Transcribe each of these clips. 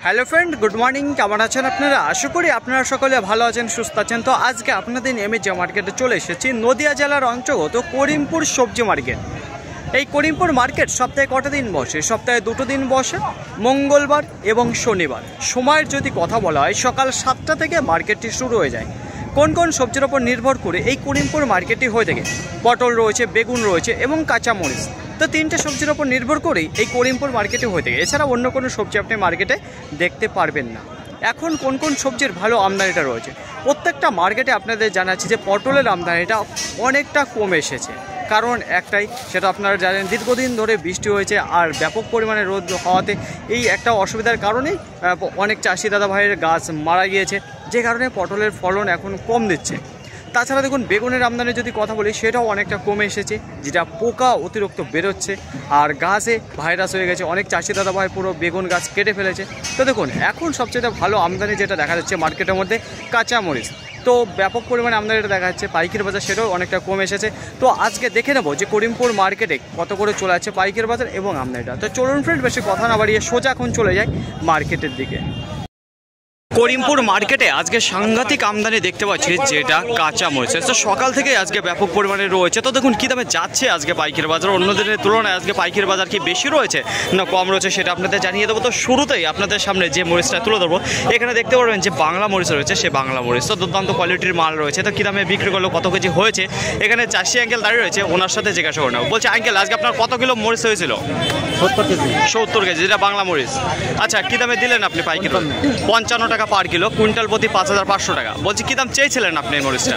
Hello friend, good morning. কেমন আছেন আপনারা? আশা করি আপনারা সকলে ভালো আছেন, সুস্থ আছেন। তো আজকে আপনাদের নেমে যে মার্কেটে চলে এসেছি নদিয়া জেলার অন্তর্গত করিমপুর সবজি মার্কেট। এই করিমপুর মার্কেট সপ্তাহে কটা দিন বসে? সপ্তাহে 2 দিন বসে, মঙ্গলবার এবং শনিবার। সময়ের যদি কথা বলা হয়, সকাল 7টা থেকে মার্কেটটি শুরু হয়ে যায়। কোন কোন সবজির ওপর নির্ভর করে এই করিমপুর মার্কেটটি হয়ে থাকে? পটল রয়েছে, বেগুন রয়েছে এবং কাঁচামরিচ। তো 3টে সবজির ওপর নির্ভর করেই এই করিমপুর মার্কেটে হয়ে থাকে। এছাড়া অন্য কোনো সবজি আপনি মার্কেটে দেখতে পারবেন না। এখন কোন কোন সবজির ভালো আমদানিটা রয়েছে প্রত্যেকটা মার্কেটে আপনাদের জানাচ্ছি যে পটলের আমদানিটা অনেকটা কমে এসেছে। কারণ একটাই, সেটা আপনারা জানেন, দীর্ঘদিন ধরে বৃষ্টি হয়েছে আর ব্যাপক পরিমাণে রোদ হওয়াতে এই একটা অসুবিধার কারণেই অনেক চাষি দাদা ভাইয়ের গাছ মারা গিয়েছে, যে কারণে পটলের ফলন এখন কম দিচ্ছে। তাছাড়া দেখুন, বেগুনের আমদানি যদি কথা বলি, সেটাও অনেকটা কমে এসেছে, যেটা পোকা অতিরিক্ত বেরোচ্ছে আর গাছে ভাইরাস হয়ে গেছে। অনেক চাষি দাদা ভাই পুরো বেগুন গাছ কেটে ফেলেছে। তো দেখুন, এখন সবচেয়ে ভালো আমদানি যেটা দেখা যাচ্ছে মার্কেটের মধ্যে, কাঁচামরিচ। তো ব্যাপক পরিমাণে আমদানিটা দেখা যাচ্ছে। পাইকারি বাজার সেটাও অনেকটা কমে এসেছে। তো আজকে দেখে নেবো যে করিমপুর মার্কেটে কত করে চলে যাচ্ছে পাইকারি বাজার এবং আমদানিটা। তো চলুন ফ্রেন্ড, বেশি কথা না বাড়িয়ে সোজা এখন চলে যায় মার্কেটের দিকে। করিমপুর মার্কেটে আজকে সাংঘাতিক আমদানি দেখতে পাচ্ছি, যেটা কাঁচা মরিচ। তো সকাল থেকে আজকে ব্যাপক পরিমাণে রয়েছে। তো দেখুন কী দামে যাচ্ছে আজকে পাইকারি বাজার। অন্য দিনের তুলনায় আজকে পাইকারি বাজার কি বেশি রয়েছে না কম রয়েছে, সেটা আপনাদের জানিয়ে দেবো। তো শুরুতেই আপনাদের সামনে যে মরিচটা তুলে ধরবো, এখানে দেখতে পারবেন যে বাংলা মরিচ রয়েছে। সে বাংলা মরিচ তো দুর্দান্ত কোয়ালিটির মাল রয়েছে। তো কী দামে বিক্রি করলো, কত কেজি হয়েছে, এখানে চাষি আঙ্কেল দাঁড়িয়ে রয়েছে, ওনার সাথে জিজ্ঞাসা করে নেবো। বলছে, আঙ্কেল আজকে আপনার কত কিলো মরিচ হয়েছিল? 70 কেজি, যেটা বাংলা মরিচ। আচ্ছা, কী দামে দিলেন আপনি পাইকারি? 55 টাকা পার কিলো, কুইন্টাল প্রতি 5500 টাকা। বলছি, কী দাম চেয়েছিলেন আপনি এই মরিচটা?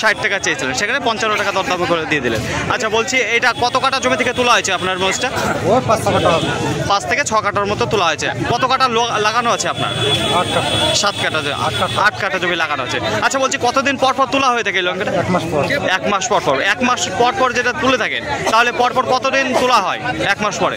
60 টাকা চেয়েছিলেন, সেখানে 55 টাকা দরদাম করে দিয়ে দিলেন। আচ্ছা, বলছি এটা কত কাটা জমি থেকে তোলা হয়েছে আপনার মরিচটা? 5 থেকে 6 কাটার মতো তোলা হয়েছে। কত কাটা লাগানো আছে আপনার? 7 কাটা, 8 কাটা জমি লাগানো আছে। আচ্ছা, বলছি কতদিন পর পর তোলা হয়ে থাকে এই লঙ্কাটা? 1 মাস পর পর। 1 মাস পর পর যেটা তুলে থাকেন, তাহলে পরপর কতদিন তোলা হয় 1 মাস পরে?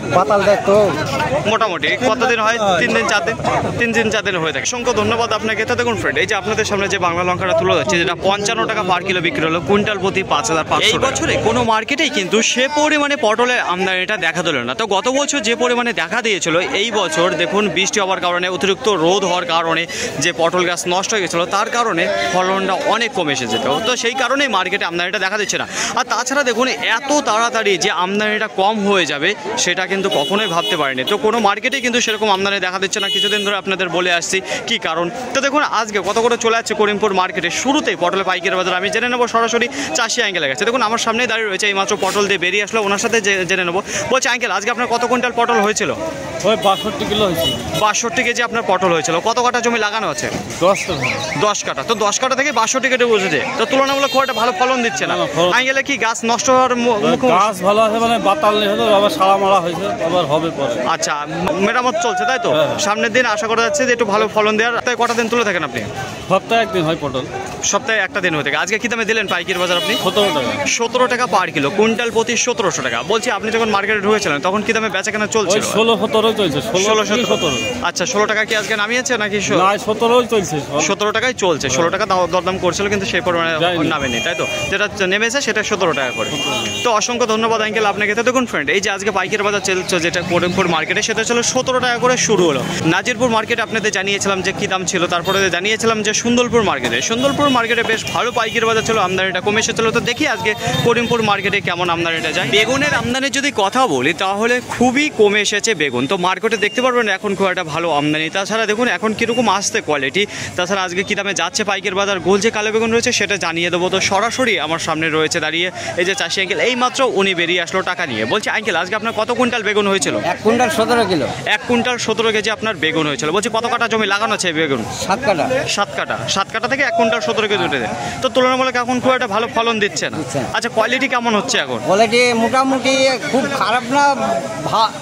মোটামুটি কতদিন হয়? 3 দিন 4 দিন? 3 দিন 4 দিন হয়ে থাকে। অসংখ্য ধন্যবাদ আপনাকে। তো দেখুন ফ্রেন্ড, এই যে আপনাদের সামনে যে বাংলা লঙ্কাটা তুলে যাচ্ছে, যেটা 55 টাকা পার কিলো বিক্রি হলো, কুইন্টাল প্রতি 5500। এই বছরে কোনো মার্কেটেই কিন্তু সে পরিমাণে পটলের আমদানিটা দেখা দিল না। তো গত বছর যে পরিমাণে দেখা দিয়েছিল, এই বছর দেখুন বৃষ্টি হওয়ার কারণে, অতিরিক্ত রোদ হওয়ার কারণে যে পটল গাছ নষ্ট হয়ে গেছিলো, তার কারণে ফলনটা অনেক কমে এসে যেত। তো সেই কারণেই মার্কেটে আমদানিটা দেখা দিচ্ছে না। আর তাছাড়া দেখুন, এত তাড়াতাড়ি যে আমদানিটা কম হয়ে যাবে, সেটা কিন্তু কখনোই ভাবতে পারেনি। তো কোনো মার্কেটেই কিন্তু সেরকম আমদানি দেখা দিচ্ছে না। কিছুদিন ধরে আপনাদের বলে আসছি কি কারণ। তো দেখুন আজকে কত করে চলে যাচ্ছে করিমপুর মার্কেটে। শুরুতেই পটলের পাইকারি বাজার আমি জেনে নেবো সরাসরি চাষি আঙ্কেলের কাছে। দেখুন আমার সামনেই দাঁড়িয়ে রয়েছে, এইমাত্র পটল দিয়ে বেরিয়ে আসলো, ওনার সাথে জেনে নেবো। বলছি, আঙ্কেল আজকে আপনার কত কুইন্টাল পটল হয়েছিল? 62 কিলো হয়েছিল। 62 কেজি আপনার পটল হয়েছিল। কত কাটা জমি লাগানো আছে? 10 কাটা। তো 10 কাটা থেকে 62 কেটে বুঝেছে, তো তুলনামূলক খুব একটা ভালো ফলন দিচ্ছে না। আঙ্কেলে কি গাছ নষ্ট হওয়ার গাছ ভালো আছে, মানে বাতাল নেই হতো, আবার সারা মারা হয়েছে, আবার হবে পরে। আচ্ছা, মেরামত চলছে তাই তো? সামনের দিন আশা করা যাচ্ছে যে একটু ভালো ফলন দেওয়ার। তাই কটা দিন তুলে থাকেন আপনি? সপ্তাহে 1 দিন হয় পটল। সপ্তাহে 1টা দিন হয়ে থাকে। আজকে কী দামে দিলেন পাইকারি বাজার আপনি? 17 টাকা। 17 টাকা পার কিলো, কুইন্টাল প্রতি 1700 টাকা। বলছি, আপনি যখন মার্কেটে ঢুকেছিলেন তখন কী দামে বেচা কেনা চলছিল? 16-17 চলছে। 16-17। আচ্ছা, 16 টাকা কি আজকে নামিয়েছে নাকি? 17 চলছে। 17 টাকাই চলছে। 16 টাকা দরদাম করছিল, কিন্তু সেই পরিমাণে নামেনি, তাই তো? যেটা নেমেছে সেটা 17 টাকা করে। তো অসংখ্য ধন্যবাদ আঙ্কেল আপনাকে। তো দেখুন ফ্রেন্ড, এই যে আজকে পাইকারি বাজার চলছে যেটা করিমপুর মার্কেটে, সেটা ছিল 17 টাকা করে শুরু হলো। নাজিরপুর মার্কেটে আপনাদের জানিয়েছিলাম যে কী দাম ছিল, তারপরে জানিয়েছিলাম যে সুন্দরপুর মার্কেটে বেশ ভালো পাইকারি বাজার ছিল, আমদানিটা কমে এসেছিল। তো দেখি আজকে করিমপুর মার্কেটে কেমন আমদানিটা যায়। বেগুনের আমদানির যদি কথা বলি, তাহলে খুবই কমে এসেছে বেগুন। তো মার্কেটে দেখতে পারবেন এখন খুব একটা ভালো আমদানি। তাছাড়া দেখুন এখন কীরকম আসছে কোয়ালিটি। তাছাড়া আজকে কী দামে যাচ্ছে পাইকারি বাজার, গোল যে কালো বেগুন রয়েছে সেটা জানিয়ে দেবো। তো সরাসরি আমার সামনে রয়েছে দাঁড়িয়ে এই যে চাষি আঙ্কেল, এই মাত্র উনি বেরিয়ে আসলো টাকা নিয়ে। বলছি, আঙ্কেল আজকে আপনার কত কুইন্টাল বেগুন হয়েছিল? 1 কুইন্টাল 17 কিলো। 1 কুইন্টাল 17 কেজি আপনার বেগুন হয়েছিল। বলছি, কত কাটা জমি লাগানো আছে বেগুন? 7 কাটা। 7 কাটা থেকে 1 কুইন্টাল 17 কেজি উঠেছে। তো তুলনামূলক এখন খুব একটা ভালো ফলন দিচ্ছে না। আচ্ছা, কোয়ালিটি কেমন হচ্ছে এখন? কোয়ালিটি মোটামুটি খুব খারাপ না,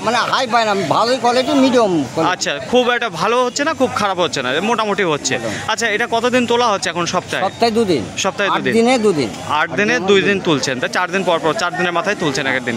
মানে হাই পায় না, ভালোই কোয়ালিটি, মিডিয়াম। আচ্ছা, খুব একটা ভালো হচ্ছে না, খুব খারাপ হচ্ছে না, মোটামুটি হচ্ছে। আচ্ছা, এটা কতদিন তোলা হচ্ছে এখন? সপ্তাহে 2 দিন। সপ্তাহে 2 দিন। 8 দিনে 2 দিন। 8 দিনে 2 দিন তুলছেন। তা 4 দিন পর পর, 4 দিনের মাথায় তুলছেন এক দিন।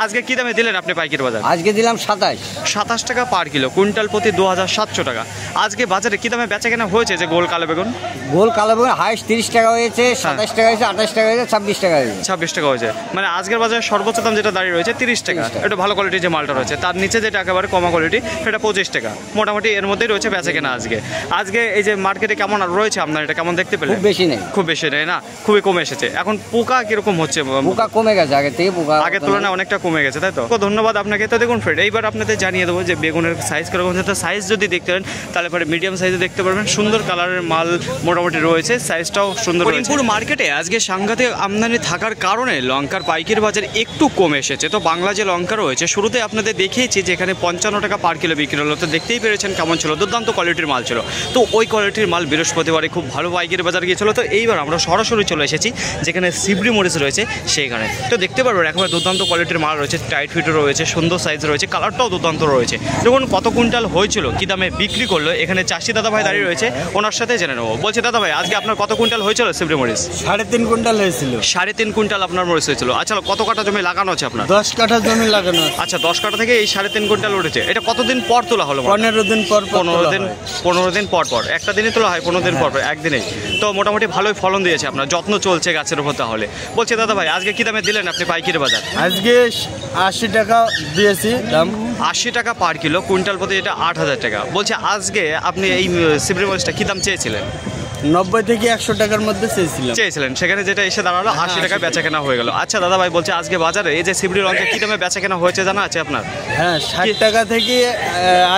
আজকে কী দামে দিলেন আপনি পাইকারি বাজার? আজকে দিলাম 27 টাকা পার কিলো, কুইন্টাল প্রতি 2700 টাকা। আজকে আজকে বাজারে কি দামে বেচা কেনা হয়েছে যে গোল কালো বেগুন? গোল কালো বেগুন হাইস্ট 30 টাকা হয়েছে, 27 টাকা হয়েছে, 28 টাকা হয়েছে, 26 টাকা হয়েছে। 26 টাকা হয়েছে, মানে আজকের বাজারে সর্বোচ্চ দাম যেটা দাঁড়িয়ে রয়েছে 30 টাকা। এটা ভালো কোয়ালিটির যে মালটা রয়েছে, তার নিচে যেটা একেবারে কমা কোয়ালিটি সেটা 25 টাকা। মোটামুটি এর মধ্যেই রয়েছে বেচা কেনা আজকে এই যে মার্কেটে কেমন রয়েছে আপনার এটা কেমন দেখতে পেলেন? খুব বেশি নেই, খুব বেশি নেই না, খুবই কমে এসেছে। এখন পোকা কিরকম হচ্ছে? পোকা কমে গেছে, আগে থেকে পোকা আগের তুলনায় অনেকটা কমে গেছে, তাই তো? ধন্যবাদ আপনাকে। তো দেখুন ফ্রেন্ড, এইবার আপনাদের জানিয়ে দেবো যে বেগুনের সাইজ কিরকম হচ্ছে। তো সাইজ যদি দেখতে পারেন তাহলে পরে মিডিয়াম সাইজে দেখতে পারবেন। সুন্দর কালারের মাল মোটামুটি রয়েছে, সাইজটাও সুন্দর। করিমপুর মার্কেটে আজকে সাংঘাতিক আমদানি থাকার কারণে লঙ্কার পাইকারি বাজার একটু কমে এসেছে। তো বাংলা যে লঙ্কা রয়েছে শুরুতে আপনাদের দেখিয়েছি যে এখানে 55 টাকা পার কিলো বিক্রি হলো। তো দেখতেই পেরেছেন কেমন ছিল, দুর্দান্ত কোয়ালিটির মাল ছিল। তো ওই কোয়ালিটির মাল বৃহস্পতিবারে খুব ভালো পাইকারি বাজার গিয়েছিল। তো এইবার আমরা সরাসরি চলে এসেছি যেখানে সিবড়ি মরিচ রয়েছে সেইখানে। তো দেখতে পারবেন একেবারে দুর্দান্ত কোয়ালিটির মাল রয়েছে, টাইট ফিটও রয়েছে, সুন্দর সাইজ রয়েছে, কালারটাও দুর্দান্ত রয়েছে। দেখুন কত কুইন্টাল হয়েছিল, কি দামে বিক্রি করলো, এখানে চাষি দাদা ভাই দাঁড়িয়ে রয়েছে, ওনার সাথে জেনে নেবো। বলছে দাদা ভাই আজকে আপনার কত কুইন্টাল হয়েছিল সিবড়ি মরিচ? 3.5 কুইন্টাল হয়েছিল। 3.5 কুইন্টাল আপনার মরিচ হয়েছিল। আচ্ছা, কত কাঠা জমি লাগানো আছে আপনার? 10 কাঠা জমি লাগানো। আচ্ছা, 10 কাঠা থেকে এই 3.5 কুইন্টাল উঠেছে। এটা কতদিন পর তোলা হলো? 15 দিন পর। 15 দিন পর পর একটা দিনই তোলা হয়? 15 দিন পর পর, একদিনেই। তো মোটামুটি ভালোই ফলন দিয়েছে আপনার, যত্ন চলছে গাছের উপর। তাহলে বলছে দাদা ভাই আজকে কি দামে দিলেন আপনি পাইকারি বাজার? আজকে 80 টাকা দিয়েছি দাম। 80 টাকা পার কিলো, কুইন্টাল প্রতি এটা 8000 টাকা। বলছে আজকে আপনি এই সিবড়ি মরিচটা কি দাম চেয়েছিলেন? 90 থেকে 100 টাকার মধ্যে চেয়েছিলেন, সেখানে যেটা এসে দাঁড়ালো 80 টাকা বেচা কেনা হয়ে গেল। আচ্ছা দাদা ভাই, বলছে আজকে বাজারে এই যে সিবড়ি লঙ্কা কি দামে বেচা কেনা হয়েছে জানা আছে আপনার? হ্যাঁ, 60 টাকা থেকে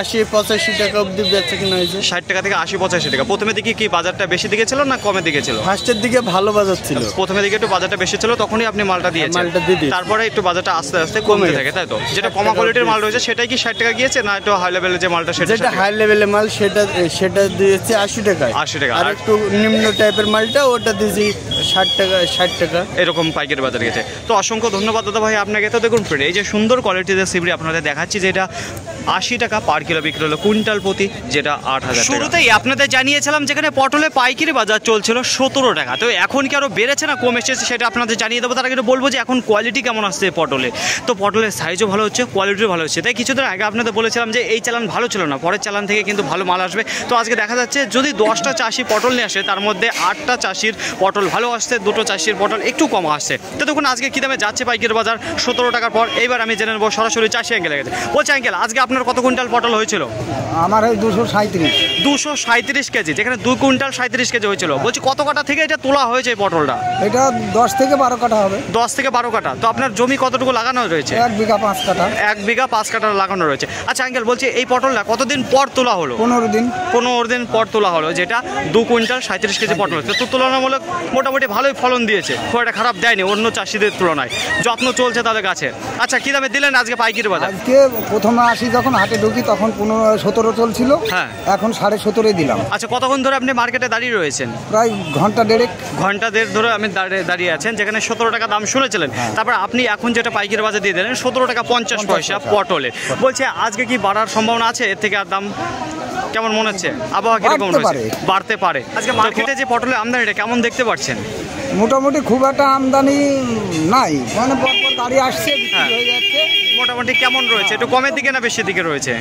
80-85 টাকা অবধি বেচা কেনা হয়েছে। 60 টাকা থেকে 80-85 টাকা। প্রথমে দিকে কি বাজারটা বেশি দিকে ছিল না কমে দিকে ছিল? ফার্স্টের দিকে ভালো বাজার ছিল, প্রথমে দিকে একটু বাজারটা বেশি ছিল, তখনই আপনি মালটা দিয়েছেন। তারপরে একটু বাজারটা আস্তে আস্তে কমতে থাকে, তাই তো? যেটা কমা কোয়ালিটির মাল রয়েছে সেটাই কি 60 টাকা গিয়েছে, না একটু হাই লেভেলের যে মালটা যেটা হাই লেভেলের মাল সেটা দিয়েছে 80 টাকা। 80 টাকা। আর একটু নিম্ন টাইপের মালটা ওটা দিয়েছি 60 টাকা এরকম পাইকারি বাজার গেছে। তো অসংখ্য ধন্যবাদ দাদা ভাই আপনাকে। তো দেখুন ফ্রেন্ড, এই যে সুন্দর কোয়ালিটির সিবড়ি আপনাদের দেখাচ্ছি, যেটা 80 টাকা পার কিলো বিক্রি হলো, কুইন্টাল প্রতি যেটা 8000 টাকা। শুরুতেই আপনাদের জানিয়েছিলাম যেখানে পটলে পাইকারি বাজার চলছিল 17 টাকা। তো এখন কি আরও বেড়েছে না কমে এসেছে সেটা আপনাদের জানিয়ে দেবো। তার আগে বলবো যে এখন কোয়ালিটি কেমন আসছে পটলে। তো পটলের সাইজও ভালো হচ্ছে, কোয়ালিটিও ভালো হচ্ছে। তাই কিছুদিন আগে আপনাদের বলেছিলাম যে এই চালান ভালো ছিল না, পরের চালান থেকে কিন্তু ভালো মাল আসবে। তো আজকে দেখা যাচ্ছে যদি 10টা চাষি পটল নিয়ে আসে তার মধ্যে 8টা চাষির পটল ভালো আসছে, 2টো চাষির পটল একটু কম আসছে। তো দেখুন আজকে কী দামে যাচ্ছে পাইকারি বাজার 17 টাকার পর। এইবার আমি জেনে নেবো সরাসরি চাষি অ্যাঙ্গেলে গেছে। বলছে অ্যাঙ্গেল আজকে আপনার কত কুইন্টাল পটল হয়েছিল? আমার ওই 237। 237 কেজি, যেখানে 2 কুইন্টাল 37 কেজি হয়েছিল। বলছি কত কাঠা থেকে এটা তোলা হয়েছে এই পটলটা? এটা 10 থেকে 12 কাঠা হবে। 10 থেকে 12 কাঠা। তো আপনার জমি কতটুকু লাগানো রয়েছে? 1 বিঘা 5 কাঠা। 1 বিঘা 5 কাঠা লাগানো রয়েছে। আচ্ছা আঙ্কেল, বলছি এই পটলটা কতদিন পর তোলা হলো? 15 দিন। 15 দিন পর তোলা হলো, যেটা 2 কুইন্টাল 37 কেজি পটল। তো তুলনামূলক মোটামুটি ভালোই ফলন দিয়েছে, খুব একটা খারাপ দেয়নি অন্য চাষিদের তুলনায়। যত্ন চলছে তাদের গাছে। আচ্ছা কি দামে দিলেন আজকে পাইকারি বাজার? আজকে প্রথমে আসি যখন হাটে ঢুকি তখন 17 চলছিল, হ্যাঁ এখন 17.5 দিলাম। আচ্ছা, কতক্ষণ ধরে আপনি মার্কেটে দাঁড়িয়ে রয়েছেন? প্রায় ঘন্টা দেড়েক। ঘন্টা দেড় ধরে আমি দাঁড়িয়ে আছেন, যেখানে 17 টাকা দাম শুনেছিলেন। তারপর আপনি এখন যেটা পাইকারি বাজার দিয়ে দিলেন 17 টাকা 50 পয়সা পটলে। বলছে আজকে কি বাড়ার সম্ভাবনা আছে? এর থেকে আর দাম কেমন মনে হচ্ছে? আবহাওয়া কিরকম রয়েছে? বাড়তে পারে। আজকে মার্কেটে যে পটলের আমদানিটা কেমন দেখতে পাচ্ছেন? মোটামুটি খুব একটা আমদানি নাই, মানে পরপর গাড়ি আসছে, বিক্রি হয়ে যাচ্ছে। মোটামুটি কেমন রয়েছে? একটু কমের দিকে না বেশি দিকে রয়েছে?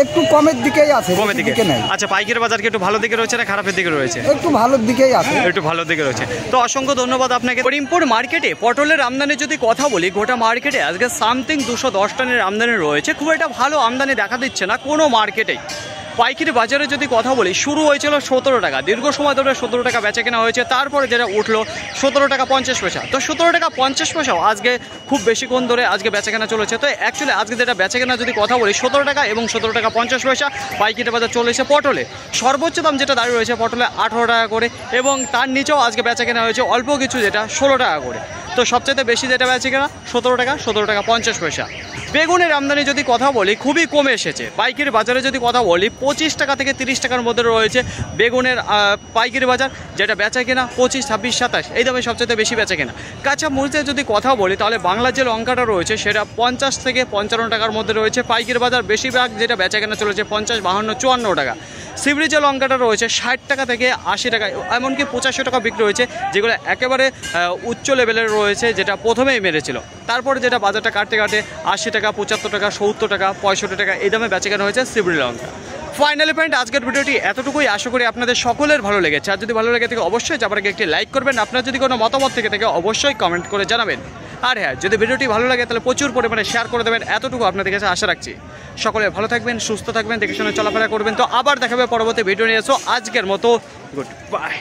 একটু কমের দিকেই আছে, কমের দিকে নেই। আচ্ছা, পাইকারি বাজার কি একটু ভালো দিকে রয়েছে না খারাপের দিকে রয়েছে? একটু ভালোর দিকেই আছে। একটু ভালো দিকে রয়েছে। তো অসংখ্য ধন্যবাদ আপনাকে। করিমপুর মার্কেটে পটলের আমদানি যদি কথা বলি, গোটা মার্কেটে আজকে সামথিং 210 টনের আমদানি রয়েছে। খুব একটা ভালো আমদানি দেখা দিচ্ছে না কোনো মার্কেটেই। পাইকারি বাজারে যদি কথা বলি, শুরু হয়েছিল 17 টাকা, দীর্ঘ সময় ধরে 17 টাকা বেচা কেনা হয়েছে। তারপরে যেটা উঠলো 17 টাকা 50 পয়সা। তো 17 টাকা 50 পয়সাও আজকে খুব বেশিক্ষণ ধরে আজকে বেচা কেনা চলেছে। তো অ্যাকচুয়ালি আজকে যেটা বেচা কেনা যদি কথা বলি 17 টাকা এবং 17 টাকা 50 পয়সা পাইকারি বাজার চলেছে পটলে। সর্বোচ্চ দাম যেটা দাঁড়িয়ে রয়েছে পটলে 18 টাকা করে, এবং তার নিচেও আজকে বেচা কেনা হয়েছে অল্প কিছু, যেটা 16 টাকা করে। তো সবচেয়ে বেশি যেটা বেচে কেনা 17 টাকা 50 পয়সা। বেগুনের আমদানি যদি কথা বলি খুবই কমে এসেছে। পাইকারি বাজারে যদি কথা বলি 25 টাকা থেকে 30 টাকার মধ্যে রয়েছে বেগুনের পাইকারি বাজার, যেটা বেচা কেনা 25, 26, 27 এই দামে সবচেয়ে বেশি বেচা কেনা। কাঁচা মরিচের যদি কথা বলি তাহলে বাংলা যে লঙ্কাটা রয়েছে সেটা 50 থেকে 55 টাকার মধ্যে রয়েছে পাইকারি বাজার। বেশিরভাগ যেটা বেচা কেনা চলেছে 50, 52, 54 টাকা। সিবড়ি যে লঙ্কাটা রয়েছে 60 টাকা থেকে 80 টাকা, এমনকি 85 টাকা বিক্রি হয়েছে, যেগুলো একেবারে উচ্চ লেভেলের রয়েছে, যেটা প্রথমেই মেরেছিল। তারপরে যেটা বাজারটা কাটতে কাটে 80 টাকা, 75 টাকা, 70 টাকা, 65 টাকা এই দামে বেচা কেনা হয়েছে সিবড়ি লঙ্কা। ফাইনালি পয়েন্ট আজকের ভিডিওটি এতটুকুই। আশা করি আপনাদের সকলের ভালো লেগেছে। আর যদি ভালো লেগে থাকে অবশ্যই যাবার আগে একটি লাইক করবেন। আপনার যদি কোনো মতামত থেকে থাকে অবশ্যই কমেন্ট করে জানাবেন। আর হ্যাঁ, যদি ভিডিওটি ভালো লাগে তাহলে প্রচুর পরিমাণে শেয়ার করে দেবেন, এতটুকু আপনাদের কাছে আশা রাখছি। সকলে ভালো থাকবেন, সুস্থ থাকবেন, দেখে শুনে চলাফেরা করবেন। তো আবার দেখাবে পরবর্তী ভিডিও নিয়ে এসো। আজকের মতো গুড বাই।